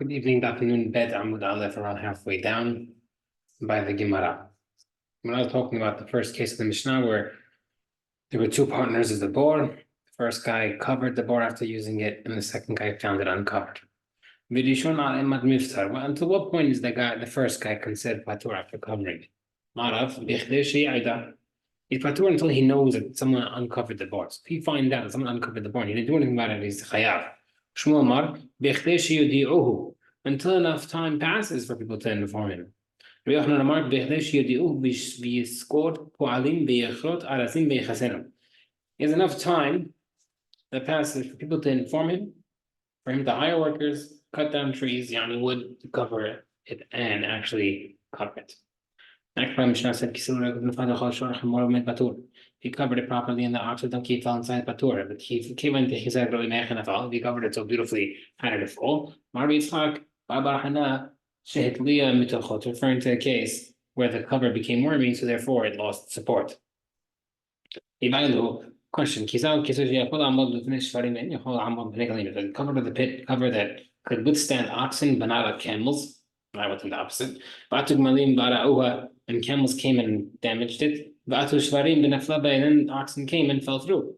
Good evening, afternoon, Bet Amud Aleph, around halfway down by the Gemara. When I was talking about the first case of the Mishnah, where there were two partners of the boar, the first guy covered the boar after using it, and the second guy found it uncovered. Until what point is the first guy considered patur after covering it? He's patur until he knows that someone uncovered the boar. So if he finds out that someone uncovered the boar, he didn't do anything about it, he's chayav. Until enough time passes for people to inform him. There's enough time that passes for people to inform him, for him to hire workers, cut down trees, wood to cover it and actually cover it. Next time Mishnah said, he covered it properly and the ox don't keep fell inside patur. But he came into his head really he covered it so beautifully, had it fall. Referring to a case where the cover became wormy, so therefore it lost support. Question: the cover of the pit, cover that could withstand oxen, but not camels. I wasn't the opposite. And camels came and damaged it. And then oxen came and fell through.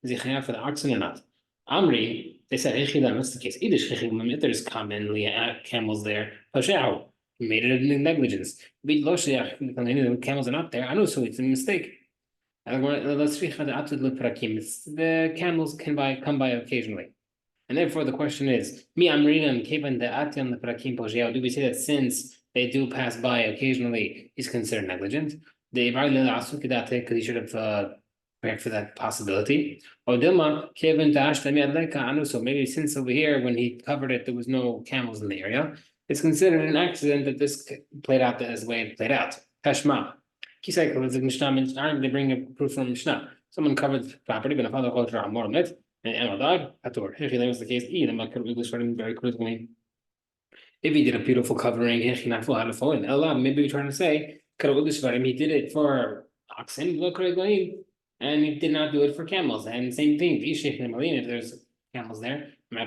Is he chayav for the oxen or not? Amri, they said, what's the case? If there's commonly camels there, he made it a negligence. The camels are not there. I know, so it's a mistake. The camels come by occasionally. And therefore the question is, do we say that since they do pass by occasionally, he's considered negligent? Because he should have prepared for that possibility. So maybe since over here, when he covered it, there was no camels in the area, it's considered an accident that this played out as the way it played out. Tashma. They bring a proof from Mishnah. Someone covered the property, but a father called her more on it, and animal died. That was the case. Very critically. If he did a beautiful covering, maybe we're trying to say he did it for oxen, and he did not do it for camels. And same thing, if there's camels there, he's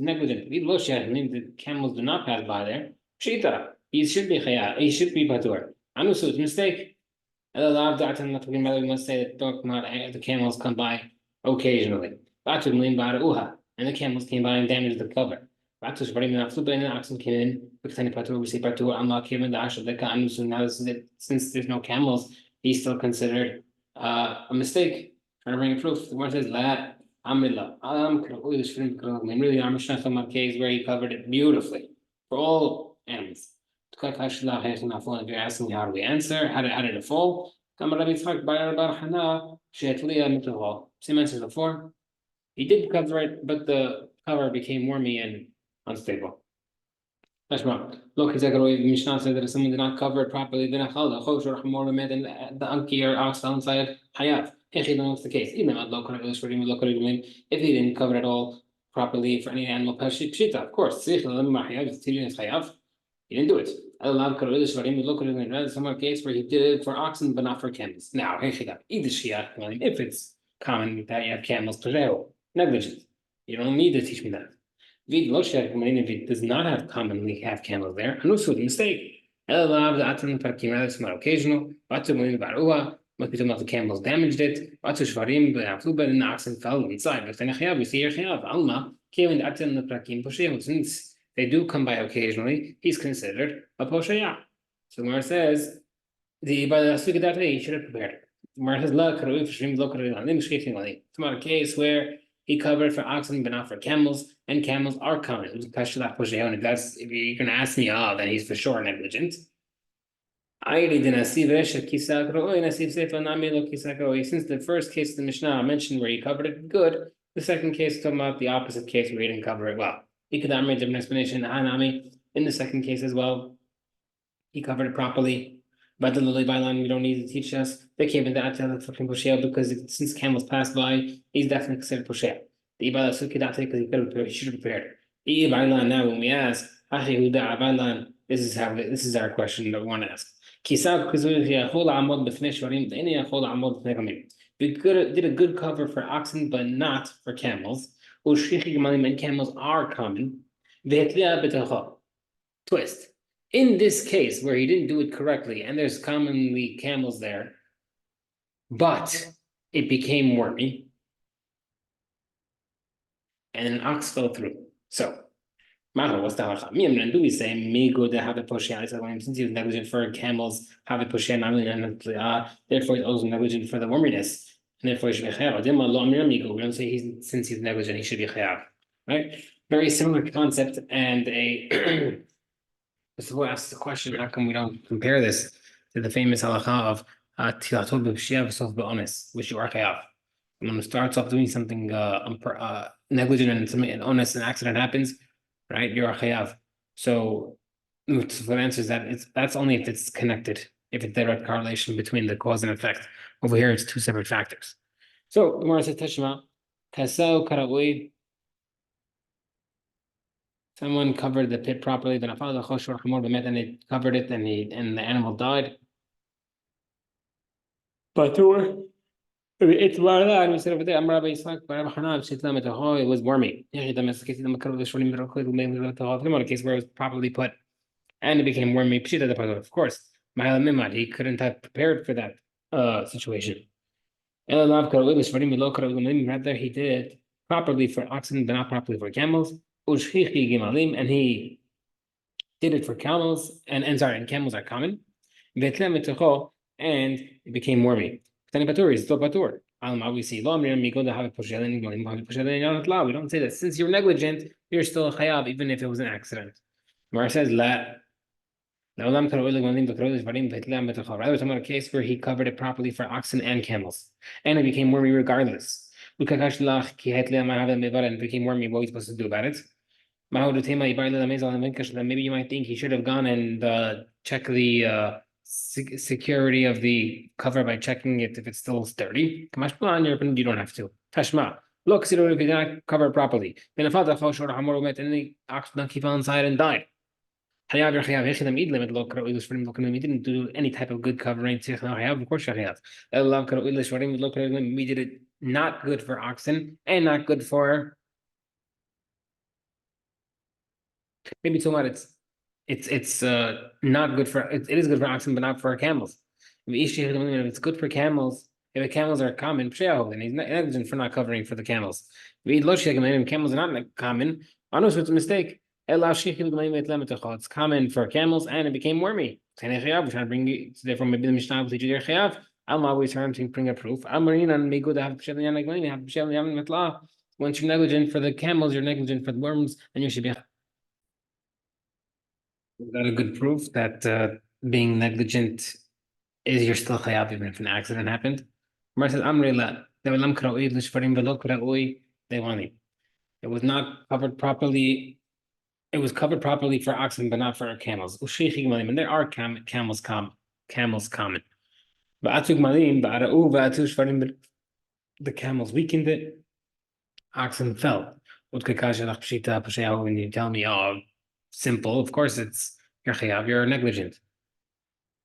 negligent. The camels do not pass by there. He should be chaya. He should be patur. Anusu, it's a mistake. We must say that the camels come by occasionally. And the camels came by and damaged the cover. And the oxen came in. We say patur. Now since there's no camels, he's still considered a mistake. Trying to bring a proof. The word says la amrila. Really, our Mishnah talking about case where he covered it beautifully for all animals. If you're asking how do we answer, how did it fall? Same answer before. He did cover it, but the cover became wormy and unstable. Look, Mishnah said that if someone did not cover it properly, then the anki or ox fell inside hayav. What's the case? If he didn't cover it all properly for any animal, of course. He didn't do it. Some case where he did it for oxen but not for camels. Now, if it's common that you have camels, negligent. You don't need to teach me that. If it does not commonly have camels there, mistake. Rather small occasional. Must be talking about the camels damaged it. And the oxen fell inside. We see since they do come by occasionally, he's considered a posheya. So where it says, he should have prepared it. Where it says, it's about a case where he covered for oxen, but not for camels, and camels are common. And if you're going to ask me, then he's for sure negligent. Since the first case of the Mishnah mentioned where he covered it good, the second case is talking about the opposite case where he didn't cover it well. He could have made a different explanation. In the second case as well, he covered it properly. But the Lily byline, we don't need to teach us. They came into Attel because since camels passed by, he's definitely considered Poshea. The Ibala because he should have prepared. Now, when we ask, this is our question that we want to ask. did a good cover for oxen, but not for camels. And camels are common. Twist. In this case, where he didn't do it correctly, and there's commonly camels there, but it became wormy, and an ox fell through. So, Maho, what's the halacha? Do we say migo de have poshen? Since he was negligent for camels, have poshen, therefore he's also negligent for the worminess, and therefore he should be chayav. We don't say since he's negligent, he should be chayav. Right? Very similar concept, and a so we'll ask the question: how come we don't compare this to the famous halacha of tilatot b'pshia v'sof b'ones, which you are chayav? When it starts off doing something negligent and something an honest, an accident happens, right? You're a chayav. So the answer is that that's only if it's connected, if it's direct correlation between the cause and effect. Over here, it's two separate factors. So the Gemara says Tashma, kasau karaui. Someone covered the pit properly, then and it covered it, and the animal died. But it's and we said over there, it was wormy. A case where it was properly put and it became wormy. Of course, he couldn't have prepared for that situation. Rather, he did it properly for oxen, but not properly for camels. And he did it for camels, and camels are common. And it became wormy. We see we don't say that since you're negligent, you're still a chayav, even if it was an accident. Where it says la. Rather, talking about a case where he covered it properly for oxen and camels, and it became wormy regardless. And it became wormy. What are we supposed to do about it? Maybe you might think he should have gone and check the security of the cover by checking it if it's still sturdy. You don't have to. Tashma. Look, if you did not cover it properly, then if the ox did not keep on inside and died. He didn't do any type of good covering. Of course, we did it not good for oxen and not good for maybe so much. It's not good for it is good for oxen, but not for camels. If it's good for camels, if the camels are common, then he's negligent for not covering for the camels. Camels are not common. I know it's a mistake. It's common for camels, and it became wormy. We're trying to bring it, therefore maybe the Mishnah will teach you their chayav. I'm always trying to bring a proof. Once you're negligent for the camels, you're negligent for the worms, and you should be. Is that a good proof that being negligent is you're still chayav even if an accident happened? Gemara says it was not covered properly. It was covered properly for oxen, but not for camels. And there are camels common. But the camels weakened it. Oxen fell. When you tell me, oh, simple, of course it's your chayav, you're negligent.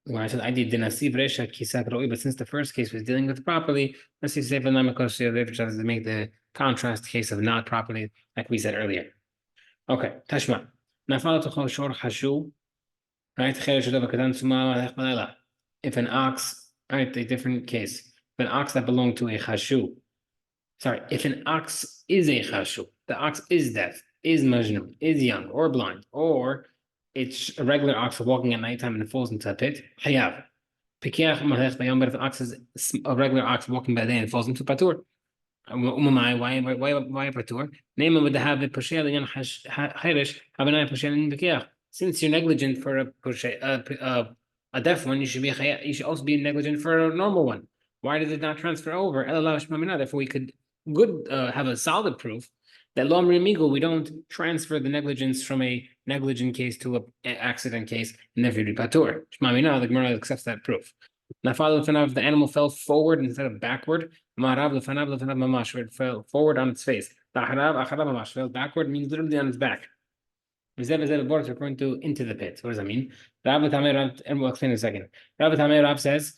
When I said I did but since the first case was dealing with properly, let's see to make the contrast case of not properly, like we said earlier. Okay, Tashma. Right? If an ox, right, a different case. If an ox that belonged to a chashu. Sorry, if an ox is a chashu, the ox is deaf, is majnun, is young, or blind, or it's a regular ox walking at nighttime and it falls into a pit, hayav. But if an ox is a regular ox walking by day and it falls into patur, why patur? Name with the have since you're negligent for a deaf one, you should also be negligent for a normal one. Why did it not transfer over? Therefore, we could have a solid proof that we don't transfer the negligence from a negligent case to an accident case, and therefore you patur. The Gemara accepts that proof. Now, if the animal fell forward instead of backward, it fell forward on its face. Fell backward means literally on its back. Referring to into the pit. What does that mean? And we'll explain in a second. Rav says,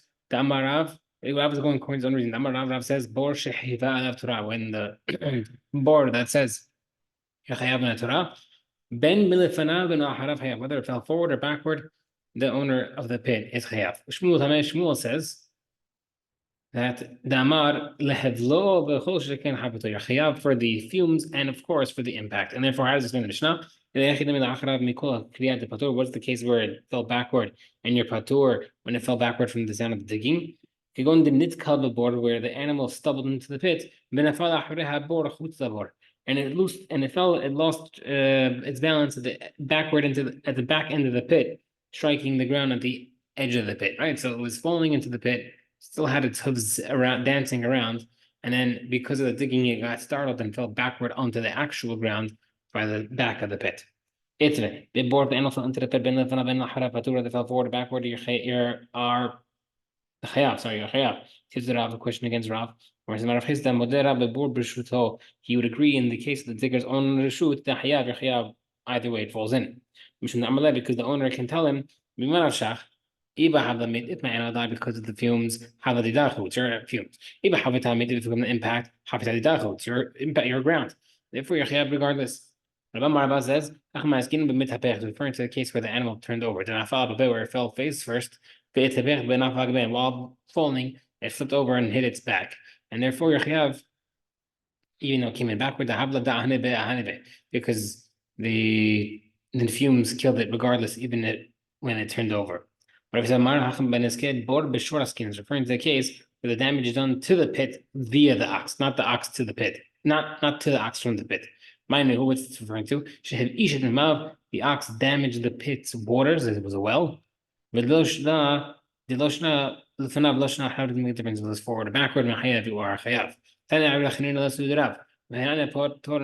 Rav is going according to his own reason. Rav says, Bor shehiva alav Torah. When the board that says, Yechayav in Torah, Ben milifanav ben aharav hayav. Whether it fell forward or backward, the owner of the pit is chayav. Shmuel says that damar lehevlo v'chol sheken habato. You're chayav for the fumes and of course for the impact. And therefore, how does this explain the Mishnah? What's the case where it fell backward and you're patur when it fell backward from the sound of the digging? You go in the nitkal board where the animal stumbled into the pit, and it lost its balance at the backward at the back end of the pit, striking the ground at the edge of the pit. Right, so it was falling into the pit, still had its hooves around, dancing around, and then because of the digging, it got startled and fell backward onto the actual ground by the back of the pit. Itne, they bored the animal fell into the pit. They fell forward or backward. You're chayav. Sorry, you're chayav. Here's the Rav, a question against Rav. Whereas the matter of his he would agree in the case of the digger's own reshut, the chayav, you're chayav. Either way, it falls in. Because the owner can tell him, because of the fumes, it's your fumes. If the impact, it's your ground. Therefore, you're chayav regardless. Rabban Marabah says, referring to the case where the animal turned over, where it fell face first, while falling, it flipped over and hit its back. And therefore, you're chayav, even though it came in backward, because the fumes killed it regardless, even when it turned over. But if it's referring to the case where the damage is done to the pit via the ox, not the ox to the pit, not to the ox from the pit. Mind who it's referring to? The ox damaged the pit's waters as it was a well. How does it make a difference if it's forward or backward? You are chayav. In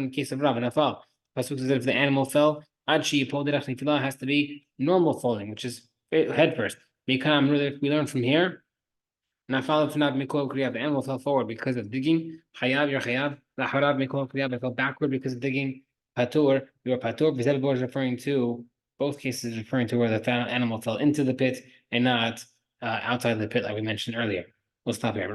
the case of Rav and Afal, Pasuk says that if the animal fell, has to be normal falling, which is head first. We learn from here. The animal fell forward because of digging. Chayav, you're chayav. It fell backward because of digging. Patur, you're patur. Vizel is referring to, both cases referring to where the animal fell into the pit and not outside the pit, like we mentioned earlier. We'll stop here.